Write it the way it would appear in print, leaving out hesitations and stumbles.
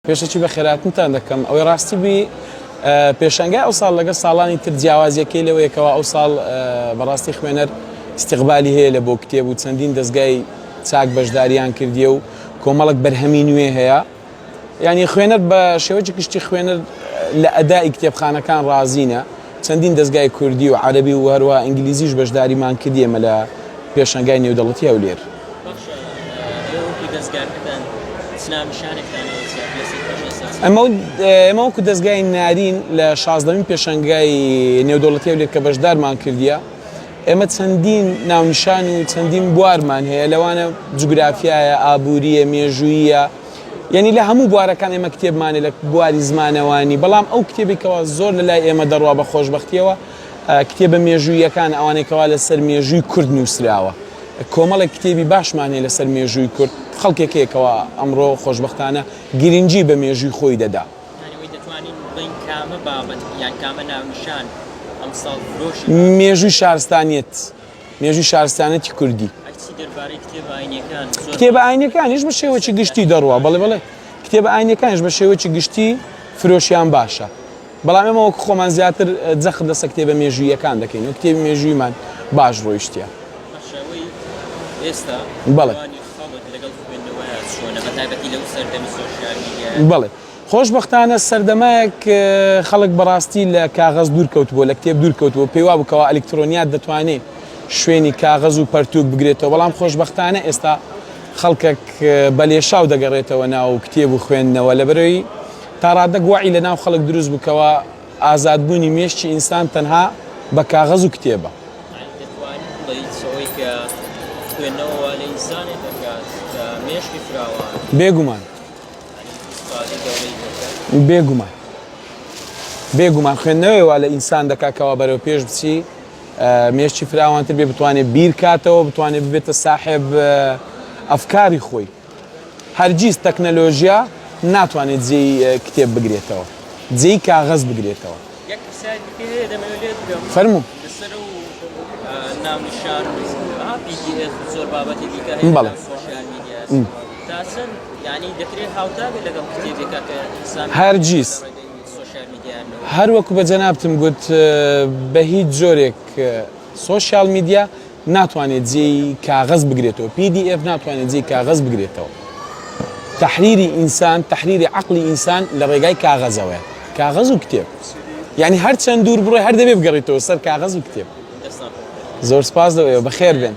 پێشەکی بە خێراتنتان دەکەم ئەوەی ڕاستی بی پێشەنگای ئەو ساڵ لەگەڵ ساڵانی تر جیاوازیەکەی لەوەیەکەوە ئەو ساڵ بەڕاستی خوێنەر استیقبالی هەیە لە بۆ کتێب و چەندین دەستگای چاک بەشداریان کردیە و کۆمەڵک بەرهەمی نوێ هەیە یعنی خوێنەر بە شێوەیەکی گشتی خوێنەر لە ئەدای کتێبخانەکان ڕازینە چەندین دەستگای کوردی و عەرەبی و هەروە ئینگلیزیش بەشداریمان کردیەمە لە پێشەنگای نێودەوڵەتی هەولێر. ئەمە وەکو دەستگای نارین لە 16مین پێشەنگای نێودەوڵەتی هەولێر کە بەشدارمان کردیە ئێمە چەندین ناونیشان و چەندین بوارمان هەیە لەوانە جوگرافیایە، ئابووریە، مێژوویە، یعنی لە هەموو بوارەکان ئێمە کتێبمانێ لە بواری زمانەوانی بەڵام ئەو کتێبێکەوە زۆر لە لای ئێمە دەڕوا بە خۆشبەختیەوە کتێبە مێژوویەکان ئەوانێکەوە لەسەر مێژووی کورد نووسراوە کۆمەڵێک کتێبی باشمان هەیە لەسەر مێژووی کورد خەڵکێکەوە ئەمڕۆ خۆشبەختانە گرنگی بە مێژووی خۆی دەدا. مێژووی شارستانیەت مێژووی شارستانەتی کوردی کتێبە ئاینەکانیش بە شێوەیەکی گشتی دەڕوا بەڵێ کتێبە ئاینەکانیش بە شێوەیەکی گشتی فرۆشیان باشە بەڵام ئێمە وەکو خۆمان زیاتر جەخت لەسەر کتێبە مێژوویەکان دەکەین و کتێبی مێژوویمان باش ڕۆیشتیە. بەڵێ خۆشبەختانە سەردەمایەک خەڵک بەڕاستی لە کاغەز دوورکەوتبووە لە کتێب دوورکەوتبووە پێی وا بکەوە ئەلکترۆنیات دەتوانێت شوێنی کاغەز و پەرتوک بگرێتەوە بەڵام خۆشبەختانە ئێستا خەڵکێک بە لێشاو دەگەڕێتەوە ناو کتێب و خوێندنەوە لەبەرەوەی تا ڕادە گوعی لە ناو خەڵک دروست بکەوە ئازادبوونی مێشتی ئینسان تەنها بە کاغەز و کتێبە. بێگومان بێگومان خوێندنەوەی وا لە ئینسان دەکاکەوە بەرەو پێش بچی مێشتی فراوانتر بێ بتوانێت بیرکاتەوە بتوانێت ببێتە ساحێب ئەفکاری خۆی. هەرگیز تەکنەلۆژیا ناتوانێت جێی کتێب بگرێتەوە جێی کاغەز بگرێتەوە. فەرموو بەڵێ هەرگیز هەر وەکو بە جەنابتم گوت بە هیچ جۆرێک سۆشیال میدیا ناتوانێت جێی کاغەز بگرێتەوە PDF ناتوانێت جێی کاغەز بگرێتەوە. تحریری ئینسان تحریری عەقلی ئینسان لە ڕێگای کاغەزەوەیە کاغەز و کتێب یعنی هەر چەند دوور بڕۆی هەر دەبێ بگەڕێتەوە سەر کاغەز و کتێب. زۆر سپاس دەوێ بەخێر بێن.